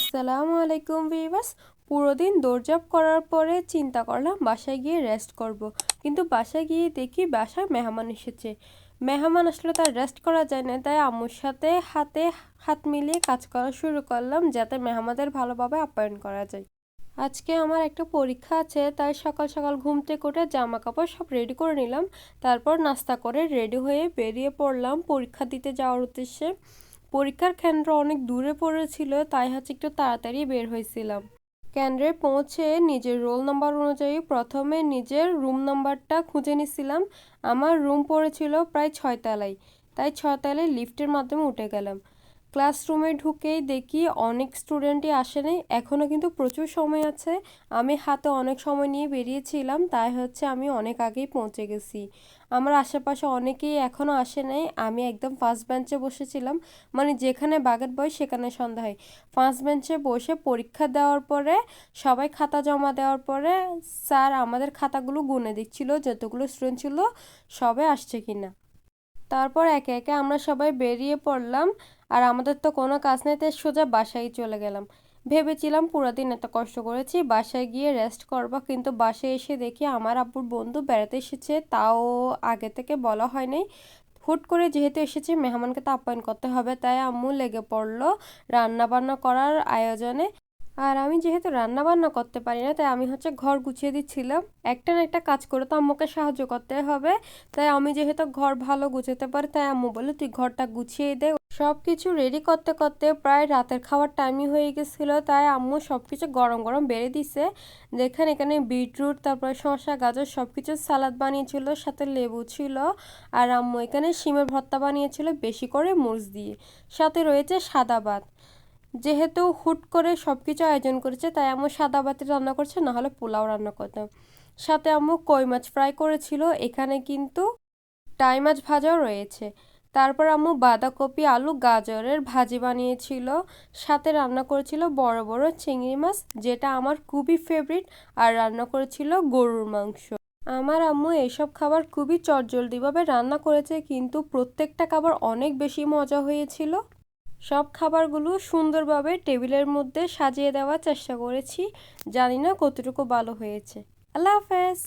আসসালামু আলাইকুম ভিউয়ার্স। পুরো দিন দৌড়ঝাঁপ করার পরে চিন্তা করলাম বাসায় গিয়ে রেস্ট করব। কিন্তু বাসায় গিয়ে দেখি বাসায় মেহমান এসেছে। মেহমান আসলে তার রেস্ট করা যায় না, তাই আম্মুর সাথে হাতে হাত মিলিয়ে কাজ করা শুরু করলাম যাতে মেহমানদের ভালোভাবে আপ্যায়ন করা যায়। আজকে আমার একটা পরীক্ষা আছে, তাই সকাল সকাল ঘুম থেকে উঠে জামা কাপড় সব রেডি করে নিলাম। তারপর নাস্তা করে রেডি হয়ে বেরিয়ে পড়লাম পরীক্ষা দিতে যাওয়ার উদ্দেশ্যে। পরীক্ষার কেন্দ্র অনেক দূরে পড়েছিল, তাই একটু তাড়াতাড়ি বের হয়েছিলাম। কেন্দ্রে পৌঁছে নিজের রোল নাম্বার অনুযায়ী প্রথমে নিজের রুম নাম্বারটা খুঁজে নিছিলাম। আমার রুম পড়েছিল প্রায় 6 তলায়, তাই 6 তলায় লিফটের মাধ্যমে উঠে গেলাম। ক্লাসরুমে ঢুকেই দেখি অনেক স্টুডেন্টই আসে নাই, এখনও কিন্তু প্রচুর সময় আছে। আমি হাতে অনেক সময় নিয়ে বেরিয়েছিলাম, তাই আমি অনেক আগেই পৌঁছে গেছি। আমার আশেপাশে অনেকেই এখনও আসে নাই। আমি একদম ফার্স্ট বেঞ্চে বসেছিলাম, মানে যেখানে বাগেট বয় সেখানে সন্ধ্যা হয়। ফার্স্ট বেঞ্চে বসে পরীক্ষা দেওয়ার পরে সবাই খাতা জমা দেওয়ার পরে স্যার আমাদের খাতাগুলো গুনে দিচ্ছিল যতগুলো স্টুডেন্ট ছিল সবাই আসছে কিনা। তারপর একে একে আমরা সবাই বেরিয়ে পড়লাম। আর আমাদের তো কোনো কাজ নেই, তাই সোজা বাসায় চলে গেলাম। ভেবেছিলাম পুরো দিন এত কষ্ট করেছি, বাসায় গিয়ে রেস্ট করবো, কিন্তু বাসায় এসে দেখি আমার আব্বুর বন্ধু বেড়াতে এসেছে, তাও আগে থেকে বলা হয় নাই। হুট করে যেহেতু এসেছে মেহমানকে তো আপ্যায়ন করতে হবে, তাই আম্মু লেগে পড়লো রান্না বান্না করার আয়োজনে। আর আমি যেহেতু রান্না বান্না করতে পারি না, তাই আমি ঘর গুছিয়ে দিচ্ছিলাম। একটা না একটা কাজ করে তো আম্মুকে সাহায্য করতে হবে। তাই আমি যেহেতু ঘর ভালো গুছাতে পারি, তাই আম্মু বললো তুই ঘরটা গুছিয়ে দে। সবকিছু রেডি করতে করতে প্রায় রাতের খাওয়ার টাইমই হয়ে গেছিল, তাই আম্মু সবকিছু গরম গরম বেড়ে দিছে। দেখেন এখানে বিটরুট, তারপরে শসা, গাজর সবকিছু সালাদ বানিয়েছিল, সাথে লেবু ছিল। আর আম্মু এখানে শিমের ভর্তা বানিয়েছিল বেশি করে মরিচ দিয়ে, সাথে রয়েছে সাদা ভাত। যেহেতু হুট করে সবকিছু আয়োজন করেছে, তাই আম্মু সাদা ভাত রান্না করছে, না হলে পোলাও রান্না করতাম। সাথে আম্মু কই মাছ ফ্রাই করেছিল, এখানে কিন্তু টাই মাছ ভাজাও রয়েছে। তারপর আম্মু বাঁধাকপি, আলু, গাজরের ভাজি বানিয়েছিল, সাথে রান্না করেছিল বড় বড় চিংড়ি মাছ, যেটা আমার খুবই ফেভারিট। আর রান্না করেছিল গরুর মাংস। আমার আম্মু এইসব খাবার খুবই চটজলদিভাবে রান্না করেছে, কিন্তু প্রত্যেকটা খাবার অনেক বেশি মজা হয়েছিল। সব খাবারগুলো সুন্দরভাবে টেবিলের মধ্যে সাজিয়ে দেওয়ার চেষ্টা করেছি, জানি না কতটুকু ভালো হয়েছে। আল্লাহ হাফেজ।